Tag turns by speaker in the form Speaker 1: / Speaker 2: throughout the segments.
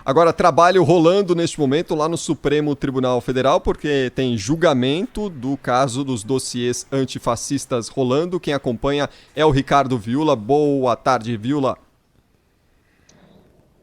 Speaker 1: Agora, trabalho rolando neste momento lá no Supremo Tribunal Federal, porque tem julgamento do caso dos dossiês antifascistas rolando. Quem acompanha é o Ricardo Viula. Boa tarde, Viula.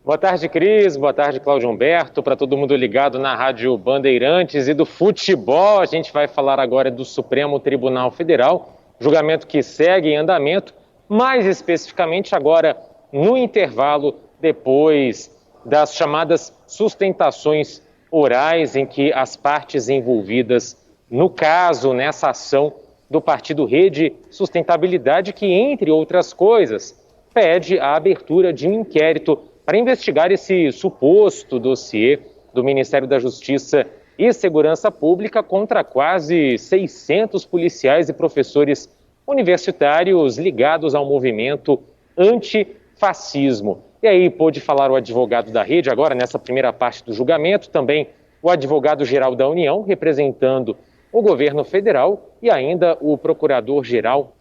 Speaker 2: Boa tarde, Cris. Boa tarde, Cláudio Humberto. Para todo mundo ligado na Rádio Bandeirantes e do futebol, a gente vai falar agora do Supremo Tribunal Federal, julgamento que segue em andamento, mais especificamente agora no intervalo depois das chamadas sustentações orais, em que as partes envolvidas no caso, nessa ação do Partido Rede Sustentabilidade, que, entre outras coisas, pede a abertura de um inquérito para investigar esse suposto dossiê do Ministério da Justiça e Segurança Pública contra quase 600 policiais e professores universitários ligados ao movimento antifascismo. E aí pôde falar o advogado da Rede, agora nessa primeira parte do julgamento, também o advogado-geral da União, representando o governo federal, e ainda o procurador-geral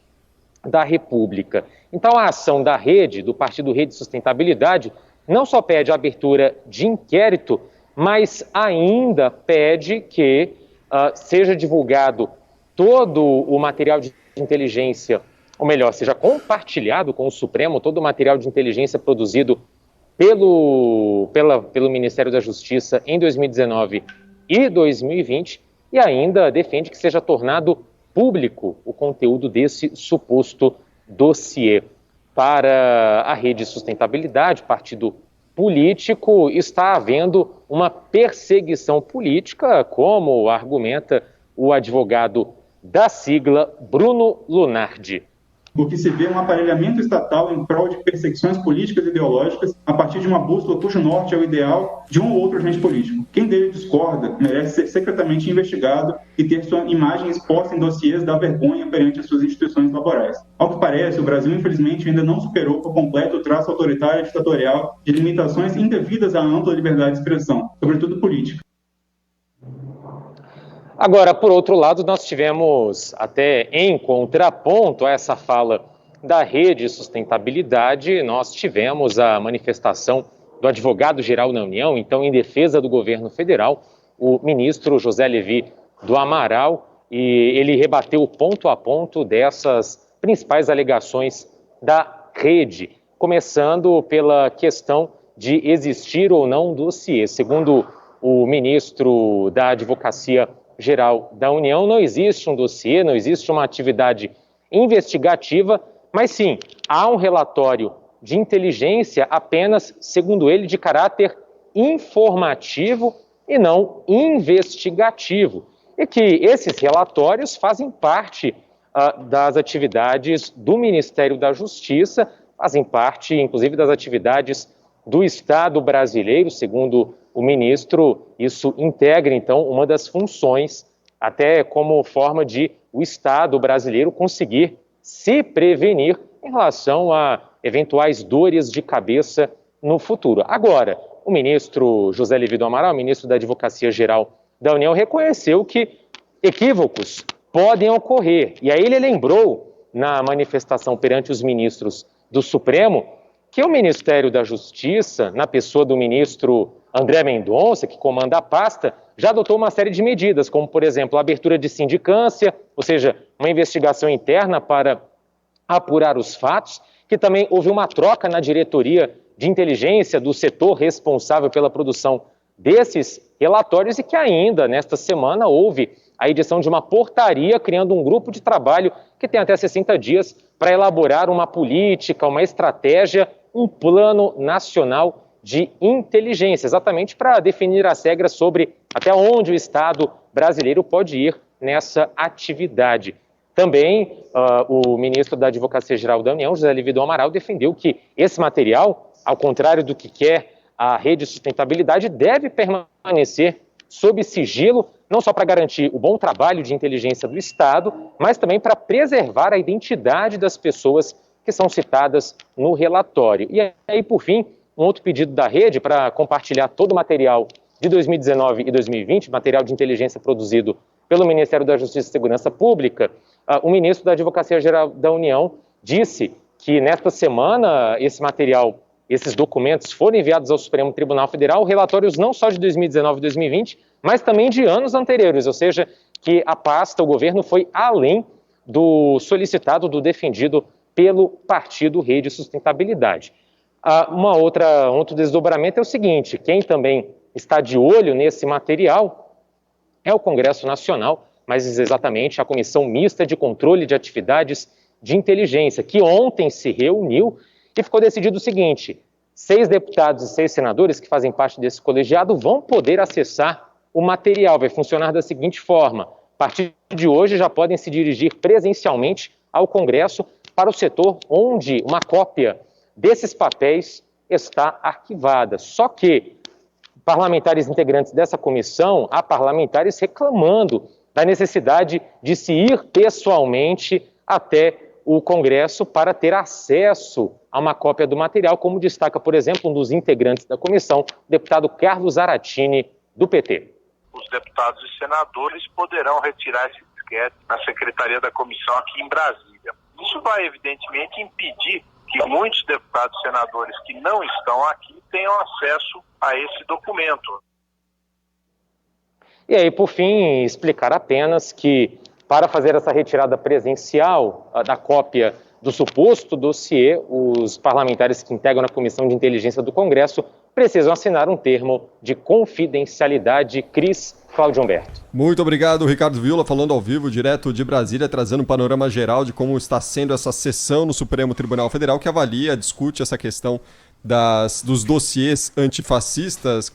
Speaker 2: da República. Então a ação da Rede, do Partido Rede Sustentabilidade, não só pede a abertura de inquérito, mas ainda pede que seja divulgado todo o material de inteligência, ou melhor, seja compartilhado com o Supremo todo o material de inteligência produzido pelo Ministério da Justiça em 2019 e 2020, e ainda defende que seja tornado público o conteúdo desse suposto dossiê. Para a Rede Sustentabilidade, partido político, está havendo uma perseguição política, como argumenta o advogado da sigla, Bruno Lunardi.
Speaker 3: O que se vê é um aparelhamento estatal em prol de perseguições políticas e ideológicas a partir de uma bússola cujo norte é o ideal de um ou outro agente político. Quem dele discorda merece ser secretamente investigado e ter sua imagem exposta em dossiês da vergonha perante as suas instituições laborais. Ao que parece, o Brasil, infelizmente, ainda não superou por completo o traço autoritário e ditatorial de limitações indevidas à ampla liberdade de expressão, sobretudo política.
Speaker 2: Agora, por outro lado, nós tivemos, até em contraponto a essa fala da Rede Sustentabilidade, nós tivemos a manifestação do advogado-geral da União, então em defesa do governo federal, o ministro José Levi do Amaral, e ele rebateu ponto a ponto dessas principais alegações da Rede, começando pela questão de existir ou não um dossiê. Segundo o ministro da Advocacia Geral da União, não existe um dossiê, não existe uma atividade investigativa, mas sim, há um relatório de inteligência apenas, segundo ele, de caráter informativo e não investigativo. E que esses relatórios fazem parte das atividades do Ministério da Justiça, fazem parte, inclusive, das atividades do Estado brasileiro, segundo o ministro, isso integra, então, uma das funções, até como forma de o Estado brasileiro conseguir se prevenir em relação a eventuais dores de cabeça no futuro. Agora, o ministro José Levi do Amaral, ministro da Advocacia Geral da União, reconheceu que equívocos podem ocorrer. E aí ele lembrou, na manifestação perante os ministros do Supremo, que o Ministério da Justiça, na pessoa do ministro André Mendonça, que comanda a pasta, já adotou uma série de medidas, como, por exemplo, a abertura de sindicância, ou seja, uma investigação interna para apurar os fatos, que também houve uma troca na diretoria de inteligência do setor responsável pela produção desses relatórios e que ainda, nesta semana, houve a edição de uma portaria criando um grupo de trabalho que tem até 60 dias para elaborar uma política, uma estratégia, um plano nacional de inteligência, exatamente para definir as regras sobre até onde o Estado brasileiro pode ir nessa atividade. Também o ministro da Advocacia Geral da União, José Levi do Amaral, defendeu que esse material, ao contrário do que quer a Rede Sustentabilidade, deve permanecer sob sigilo, não só para garantir o bom trabalho de inteligência do Estado, mas também para preservar a identidade das pessoas que são citadas no relatório. E aí, por fim, um outro pedido da Rede para compartilhar todo o material de 2019 e 2020, material de inteligência produzido pelo Ministério da Justiça e Segurança Pública. O ministro da Advocacia Geral da União disse que nesta semana esse material esses documentos foram enviados ao Supremo Tribunal Federal, relatórios não só de 2019 e 2020, mas também de anos anteriores, ou seja, que a pasta, o governo, foi além do solicitado, do defendido pelo Partido Rede Sustentabilidade. Outro desdobramento é o seguinte: quem também está de olho nesse material é o Congresso Nacional, mas exatamente a Comissão Mista de Controle de Atividades de Inteligência, que ontem se reuniu e ficou decidido o seguinte: 6 deputados e 6 senadores que fazem parte desse colegiado vão poder acessar o material. Vai funcionar da seguinte forma: a partir de hoje já podem se dirigir presencialmente ao Congresso para o setor onde uma cópia desses papéis está arquivada. Só que parlamentares integrantes dessa comissão, há parlamentares reclamando da necessidade de se ir pessoalmente até o Congresso para ter acesso a uma cópia do material, como destaca, por exemplo, um dos integrantes da comissão, o deputado Carlos Zaratini, do PT.
Speaker 4: Os deputados e senadores poderão retirar esse disquete na secretaria da comissão aqui em Brasília. Isso vai, evidentemente, impedir que muitos deputados e senadores que não estão aqui tenham acesso a esse documento.
Speaker 2: E aí, por fim, explicar apenas que, para fazer essa retirada presencial da cópia do suposto dossiê, os parlamentares que integram a Comissão de Inteligência do Congresso precisam assinar um termo de confidencialidade. Cris, Cláudio Humberto.
Speaker 1: Muito obrigado, Ricardo Viola, falando ao vivo, direto de Brasília, trazendo um panorama geral de como está sendo essa sessão no Supremo Tribunal Federal, que avalia, discute essa questão dos dossiês antifascistas.